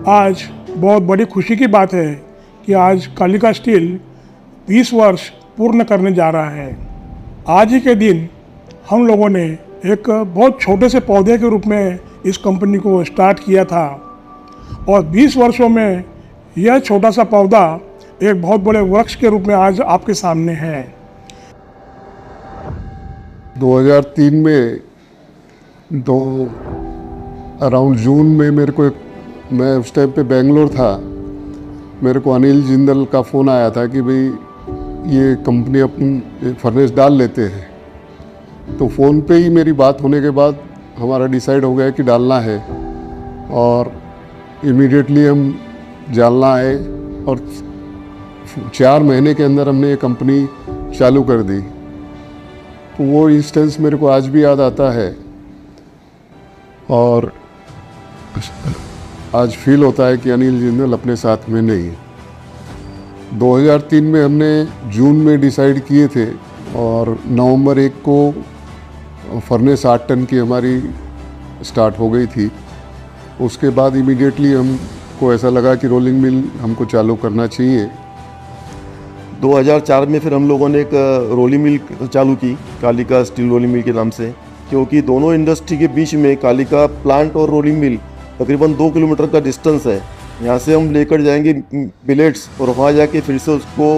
आज बहुत बड़ी खुशी की बात है कि आज कालिका स्टील 20 वर्ष पूर्ण करने जा रहा है। आज ही के दिन हम लोगों ने एक बहुत छोटे से पौधे के रूप में इस कंपनी को स्टार्ट किया था और 20 वर्षों में यह छोटा सा पौधा एक बहुत बड़े वृक्ष के रूप में आज आपके सामने है। 2003 में अराउंड जून में मैं उस टाइम पे बेंगलोर था। मेरे को अनिल जिंदल का फ़ोन आया था कि भाई ये कंपनी अपनी फर्नेस डाल लेते हैं। तो फ़ोन पे ही मेरी बात होने के बाद हमारा डिसाइड हो गया कि डालना है और इमीडिएटली हम जालना आए और 4 महीने के अंदर हमने ये कंपनी चालू कर दी। तो वो इंस्टेंस मेरे को आज भी याद आता है और आज फील होता है कि अनिल जिंदल अपने साथ में नहीं है। 2003 में हमने जून में डिसाइड किए थे और नवंबर 1 को फर्नेस 8 टन की हमारी स्टार्ट हो गई थी। उसके बाद इमीडिएटली हमको ऐसा लगा कि रोलिंग मिल हमको चालू करना चाहिए। 2004 में फिर हम लोगों ने एक रोलिंग मिल चालू की, कालिका स्टील रोलिंग मिल के नाम से, क्योंकि दोनों इंडस्ट्री के बीच में कालिका प्लांट और रोलिंग मिल तकरीबन 2 किलोमीटर का डिस्टेंस है। यहाँ से हम लेकर जाएंगे बिलेट्स और वहाँ जाके फिर से उसको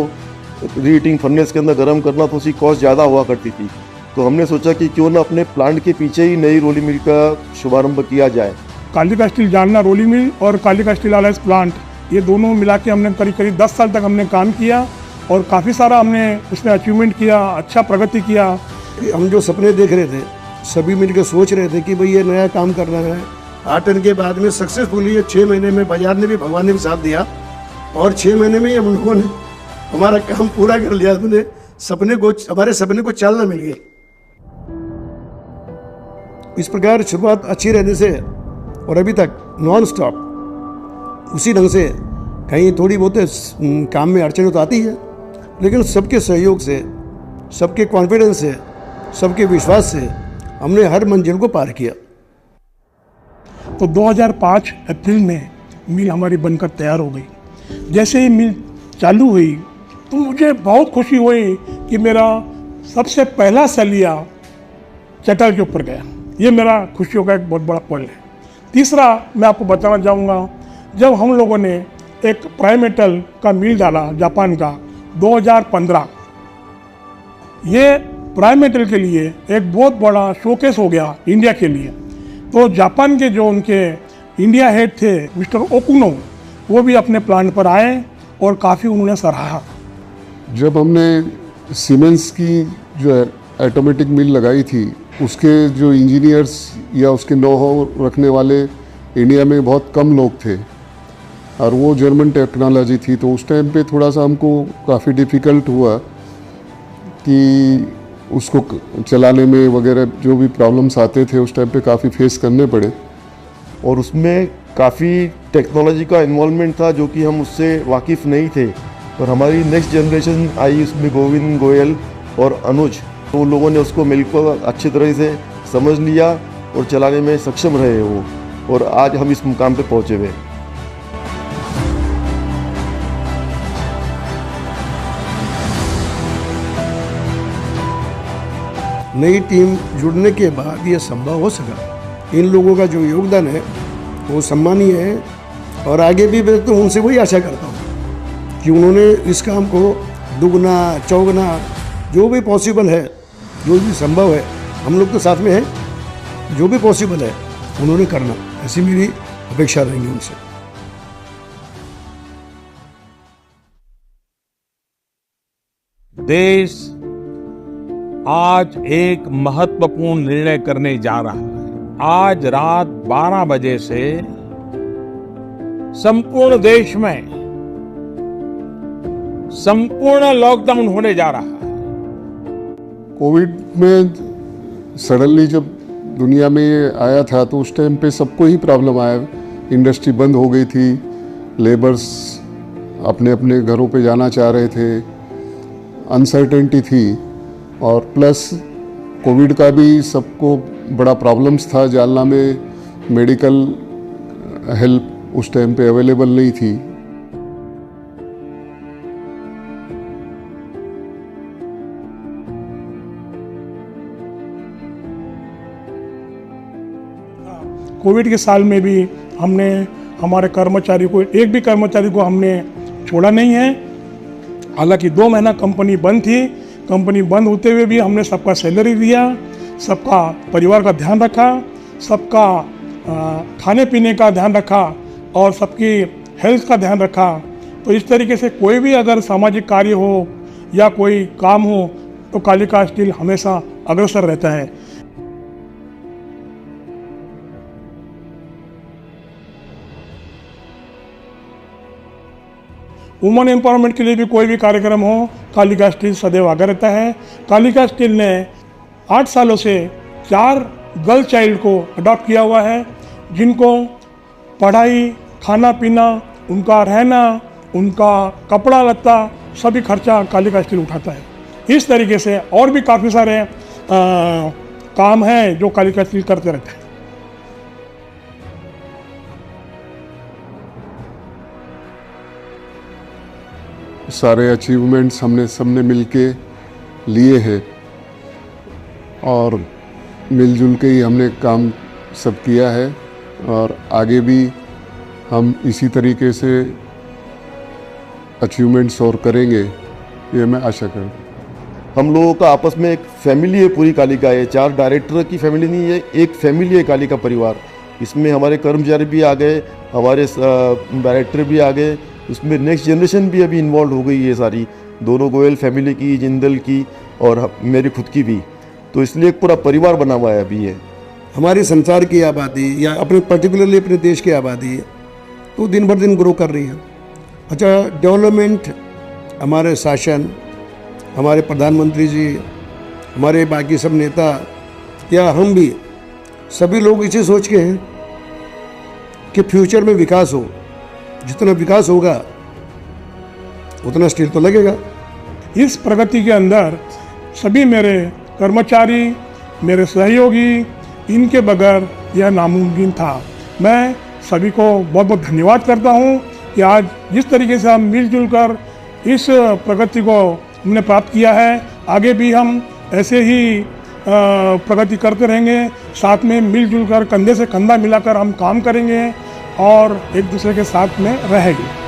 रीहीटिंग फर्नेस के अंदर गर्म करना, तो उसकी कॉस्ट ज़्यादा हुआ करती थी। तो हमने सोचा कि क्यों ना अपने प्लांट के पीछे ही नई रोलिंग मिल का शुभारंभ किया जाए। Kalika steel Jalna rolling mill और कालिका स्टील अलायंस प्लांट, ये दोनों मिला के हमने करीब 10 साल तक हमने काम किया और काफ़ी सारा हमने उसमें अचीवमेंट किया, अच्छा प्रगति किया। हम जो सपने देख रहे थे सभी मिलकर सोच रहे थे कि भाई ये नया काम करना है। 8 टन के बाद में सक्सेसफुली 6 महीने में बाजार ने भी, भगवान ने भी साथ दिया और 6 महीने में ही हम लोगों ने हमारा काम पूरा कर लिया। हमारे सपने को चालना मिल गई। इस प्रकार शुरुआत अच्छी रहने से और अभी तक नॉन स्टॉप उसी ढंग से, कहीं थोड़ी बहुत काम में अड़चन तो आती है, लेकिन सबके सहयोग से, सबके कॉन्फिडेंस से, सबके विश्वास से हमने हर मंजिल को पार किया। तो 2005 अप्रैल में मिल हमारी बनकर तैयार हो गई। जैसे ही मिल चालू हुई तो मुझे बहुत खुशी हुई कि मेरा सबसे पहला सलिया चटल के ऊपर गया। ये मेरा खुशियों का एक बहुत बड़ा पल है। तीसरा मैं आपको बताना चाहूँगा, जब हम लोगों ने एक प्राइमेटल का मिल डाला जापान का 2015, ये प्राइमेटल के लिए एक बहुत बड़ा शोकेस हो गया इंडिया के लिए। तो जापान के जो उनके इंडिया हेड थे मिस्टर ओकुनो, वो भी अपने प्लांट पर आए और काफ़ी उन्होंने सराहा। जब हमने सीमेंस की जो ऑटोमेटिक मिल लगाई थी, उसके जो इंजीनियर्स या उसके नो हाउ रखने वाले इंडिया में बहुत कम लोग थे और वो जर्मन टेक्नोलॉजी थी। तो उस टाइम पे थोड़ा सा हमको काफ़ी डिफ़िकल्ट हुआ कि उसको चलाने में वगैरह जो भी प्रॉब्लम्स आते थे उस टाइम पे काफ़ी फेस करने पड़े। और उसमें काफ़ी टेक्नोलॉजी का इन्वॉल्वमेंट था जो कि हम उससे वाकिफ़ नहीं थे। और हमारी नेक्स्ट जनरेशन आई, उसमें गोविंद गोयल और अनुज, तो उन लोगों ने उसको मिलकर अच्छी तरह से समझ लिया और चलाने में सक्षम रहे वो, और आज हम इस मुकाम पे पहुँचे हुए। नई टीम जुड़ने के बाद ये संभव हो सका। इन लोगों का जो योगदान है वो सम्मानीय है और आगे भी मैं तो उनसे वही आशा करता हूँ कि उन्होंने इस काम को दुगना चौगुना जो भी पॉसिबल है, जो भी संभव है, हम लोग तो साथ में हैं, जो भी पॉसिबल है उन्होंने करना, ऐसी मेरी अपेक्षा रहेंगी उनसे। देश आज एक महत्वपूर्ण निर्णय करने जा रहा है। आज रात 12 बजे से संपूर्ण देश में संपूर्ण लॉकडाउन होने जा रहा है। कोविड में सडनली जब दुनिया में ये आया था तो उस टाइम पे सबको ही प्रॉब्लम आया। इंडस्ट्री बंद हो गई थी, लेबर्स अपने अपने घरों पे जाना चाह रहे थे, अनसर्टेनिटी थी और प्लस कोविड का भी सबको बड़ा प्रॉब्लम्स था। जालना में मेडिकल हेल्प उस टाइम पे अवेलेबल नहीं थी। कोविड के साल में भी हमने हमारे कर्मचारी को, एक भी कर्मचारी को हमने छोड़ा नहीं है। हालांकि 2 महीना कंपनी बंद थी, कंपनी बंद होते हुए भी हमने सबका सैलरी दिया, सबका परिवार का ध्यान रखा, सबका खाने पीने का ध्यान रखा और सबकी हेल्थ का ध्यान रखा। तो इस तरीके से कोई भी अगर सामाजिक कार्य हो या कोई काम हो तो कालिका स्टील हमेशा अग्रसर रहता है। वुमेन एम्पावरमेंट के लिए भी कोई भी कार्यक्रम हो, कालिका स्टील सदैव आगे रहता है। कालिका स्टील ने 8 सालों से 4 गर्ल चाइल्ड को अडॉप्ट किया हुआ है, जिनको पढ़ाई, खाना पीना, उनका रहना, उनका कपड़ा लत्ता सभी खर्चा कालिका स्टील उठाता है। इस तरीके से और भी काफ़ी सारे काम हैं जो कालिका स्टील करते रहते हैं। सारे अचीवमेंट्स हमने सबने मिलके लिए हैं और मिलजुल के ही हमने काम सब किया है और आगे भी हम इसी तरीके से अचीवमेंट्स और करेंगे, ये मैं आशा करता हूँ। हम लोगों का आपस में एक फैमिली है, पूरी कालिका है। 4 डायरेक्टर की फैमिली नहीं है, एक फैमिली है कालिका परिवार। इसमें हमारे कर्मचारी भी आ गए, हमारे डायरेक्टर भी आ गए, उसमें नेक्स्ट जनरेशन भी अभी इन्वॉल्व हो गई है सारी, दोनों गोयल फैमिली की, जिंदल की और मेरी खुद की भी। तो इसलिए एक पूरा परिवार बना हुआ है अभी ये। हमारी संसार की आबादी या अपने पर्टिकुलरली अपने देश की आबादी तो दिन भर दिन ग्रो कर रही है। अच्छा, डेवलपमेंट, हमारे शासन, हमारे प्रधानमंत्री जी, हमारे बाकी सब नेता या हम भी सभी लोग इसे सोच के हैं कि फ्यूचर में विकास हो। जितना विकास होगा उतना स्टील तो लगेगा। इस प्रगति के अंदर सभी मेरे कर्मचारी, मेरे सहयोगी, इनके बगैर यह नामुमकिन था। मैं सभी को बहुत बहुत धन्यवाद करता हूँ कि आज जिस तरीके से हम मिलजुल कर इस प्रगति को हमने प्राप्त किया है, आगे भी हम ऐसे ही प्रगति करते रहेंगे। साथ में मिलजुल कर, कंधे से कंधा मिलाकर हम काम करेंगे और एक दूसरे के साथ में रहेंगे।